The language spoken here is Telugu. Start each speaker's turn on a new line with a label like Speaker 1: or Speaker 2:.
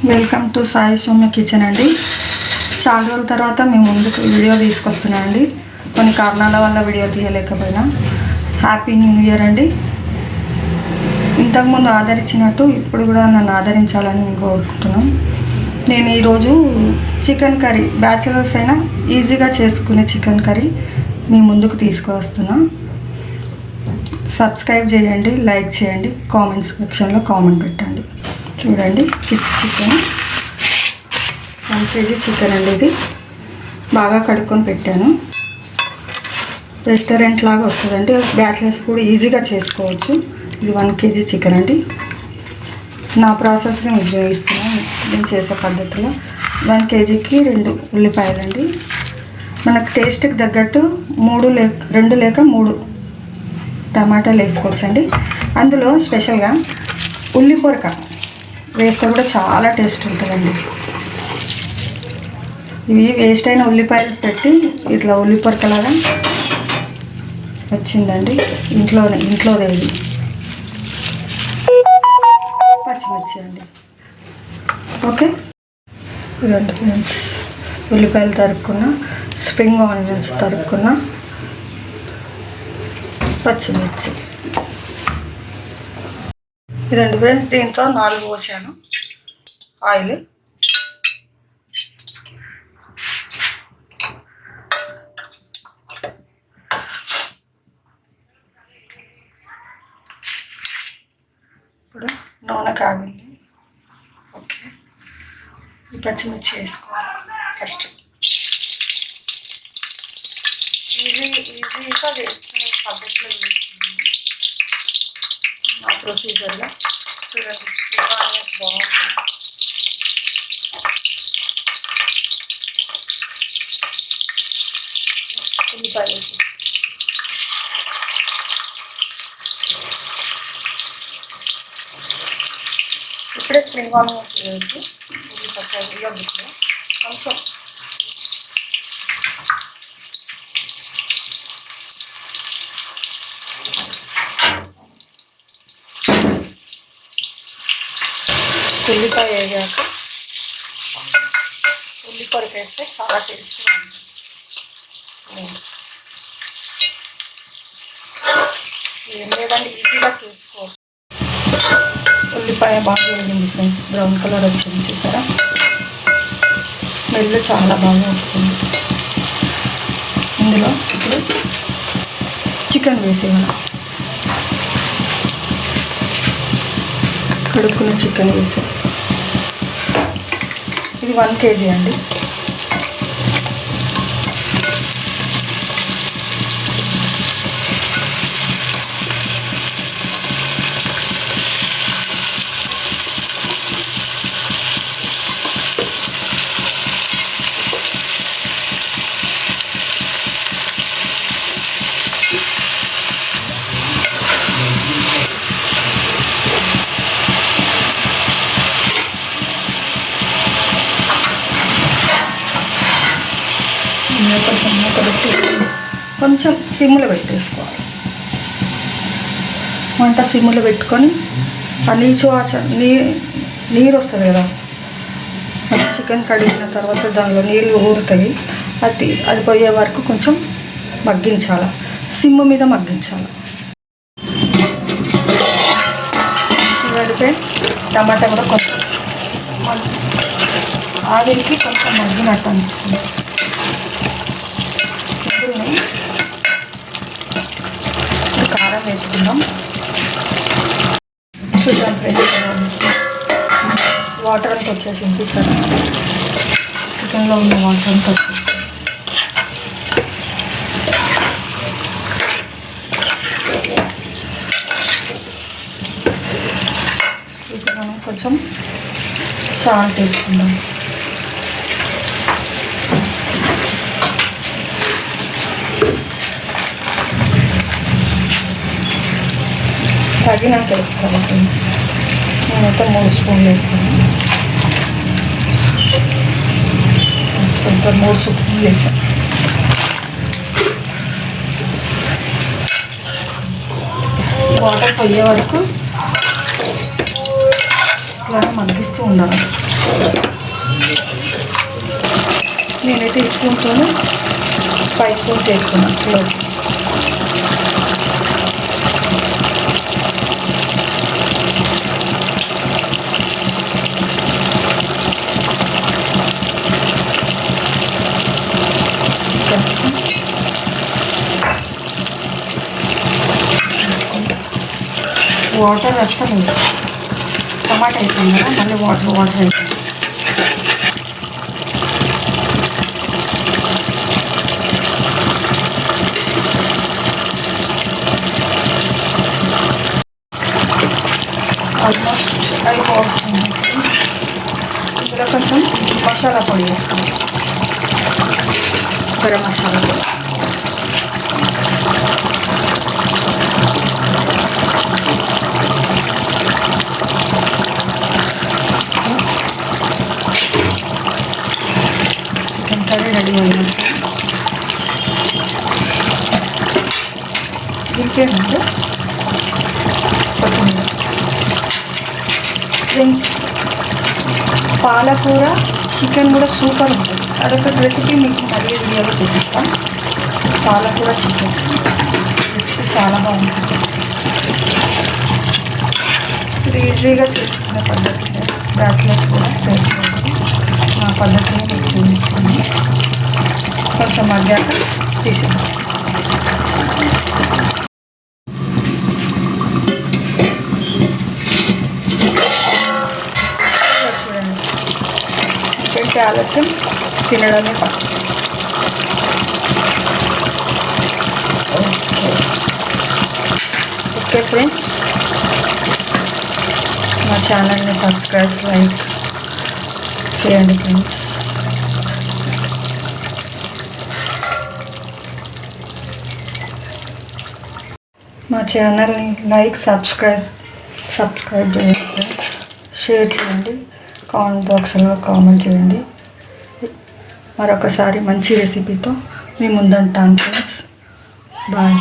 Speaker 1: Welcome to Sai Soumya kitchen అండి. చాలా రోజుల తర్వాత మేము ముందుకు వీడియో తీసుకొస్తున్నాం అండి. కొన్ని కారణాల వల్ల వీడియో తీయలేకపోయినా. హ్యాపీ న్యూ ఇయర్ అండి. ఇంతకుముందు ఆదరించినట్టు ఇప్పుడు కూడా నన్ను ఆదరించాలని కోరుకుంటున్నాం. నేను ఈరోజు చికెన్ కర్రీ, బ్యాచిలర్స్ అయినా ఈజీగా చేసుకునే చికెన్ కర్రీ మీ ముందుకు తీసుకువస్తున్నా. సబ్స్క్రైబ్ చేయండి, లైక్ చేయండి, కామెంట్ సెక్షన్లో కామెంట్ పెట్టండి. చూడండి, చికెన్ 1 kg చికెన్ అండి. ఇది బాగా కడుక్కొని పెట్టాను. రెస్టారెంట్ లాగా వస్తుందండి. బ్యాచిలర్స్ కూడా ఈజీగా చేసుకోవచ్చు. ఇది 1 kg చికెన్ అండి. నా ప్రాసెస్ని మీకు చూపిస్తున్నాను, నేను చేసే పద్ధతిలో. 1 kgకి 2 ఉల్లిపాయలండి. మనకు టేస్ట్కి తగ్గట్టు 2 లేక 3 టమాటాలు వేసుకోవచ్చండి. అందులో స్పెషల్గా ఉల్లి పొరక వేస్తే కూడా చాలా టేస్ట్ ఉంటుందండి. ఇవి వేస్ట్ అయిన ఉల్లిపాయలు పెట్టి ఇట్లా ఉల్లి పొరకలాగా వచ్చిందండి. ఇంట్లోదేది పచ్చిమిర్చి అండి. ఓకే, ఇదండి ఫ్రెండ్స్. ఉల్లిపాయలు తరుక్కున్న, స్ప్రింగ్ ఆనియన్స్ తరుక్కున్న, పచ్చిమిర్చి. ఇదండి ఫ్రెండ్స్. దీంతో 4 పోసాను ఆయిల్. ఇప్పుడు నూనె కాగింది. ఓకే, ఈ పచ్చిమిర్చి వేసుకోవాలి ఫస్ట్. ఈజీగా వేసుకునే పద్ధతిలో వేసుకున్నాను నా ప్రొసీజర్లో. చూడండి, బాగుంటుంది. ఉల్లిపాయలు ఇప్పుడే స్ప్రింగ్ ఆనియన్స్ వేసి ఉల్లిపాయ కొంచెం ఉల్లిపాయ వేగాక ఉల్లి పొరకు వేస్తే చాలా టేస్ట్గా ఉంటుంది. ఏం లేదండి, ఈజీగా చేసుకోవచ్చు. ఉల్లిపాయ బాగా వేగింది ఫ్రెండ్స్. బ్రౌన్ కలర్ వచ్చింది చూసారా. స్మెల్ చాలా బాగా వస్తుంది. ఇందులో ఇప్పుడు చికెన్ వేసేయాలి. కడుక్కున్న చికెన్ వేసే. ఇది 1 kg అండి. కొంచెం మూత పెట్టేసుకొని కొంచెం సిమ్లో పెట్టేసుకోవాలి. వంట సిమ్లో పెట్టుకొని ఆ నీరు వస్తుంది కదా, చికెన్ కడిగిన తర్వాత దానిలో నీళ్ళు ఊరుతాయి. అది పోయే వరకు కొంచెం మగ్గించాలి, సిమ్ మీద మగ్గించాలి. చూడండి, టమాటా కూడా కొంచెం ఆవిరికి కొంచెం మగ్గినట్టు అనిపిస్తుంది. కారం వేసుకుందాం. చూడండి, వాటర్ అంతా వచ్చేసింది చూసారు. చికెన్లో ఉన్న వాటర్ అంతా వచ్చేసి ఇప్పుడు మనం కొంచెం సాల్ట్ వేసుకుందాం. తగినంత వేసుకోవాలి ఫ్రెండ్స్. నేనైతే 3 స్పూన్లు వేస్తాను. 3 స్పూన్లు వేసాను. వాటర్ పోయే వరకు ఇలానే మగ్గిస్తూ ఉండాలి. నేనైతే ఈ స్పూన్తో 5 స్పూన్స్ వేసుకున్నాను కిలో. వాటర్ అస్సలు టమాటా వేసాను కదా, మళ్ళీ వాటర్ వేసాను. ఆల్మోస్ట్ అయిపోతుంది. ఇందులో కొంచెం మసాలా పొడి వేసుకోవాలి, గరం మసాలా పొడి. చికెన్ కర్రీ రెడీ అయింది. ఇంకేంటంటే కొత్తిమీర. ఫ్రెండ్స్, పాలకూర చికెన్ కూడా సూపర్ ఉంటుంది. అదొక రెసిపీ మీకు మళ్ళీ వీడియోలో చూపిస్తాను. పాలకూర చికెన్ రెసిపీ చాలా బాగుంటుంది. ఇది ఈజీగా చేసుకునే పద్ధతి, బ్యాచిలర్స్ కూడా చేసుకోవచ్చు. నా పద్ధతిని మీకు చూపిస్తాను. కొంచెం మగ్గాక తీసేద్దాం. ఇంకంటే ఆలస్యం తినడమే పక్క. ఓకే ఫ్రెండ్స్, మా ఛానల్ని సబ్స్క్రైబ్, లైక్ చేయండి ఫ్రెండ్స్. మా ఛానల్ని లైక్, సబ్స్క్రైబ్ చేయండి ఫ్రెండ్స్. షేర్ చేయండి, కామెంట్ బాక్స్లో కామెంట్ చేయండి. మరొకసారి మంచి రెసిపీతో మీ ముందుంటాను ఫ్రెండ్స్. బాయ్.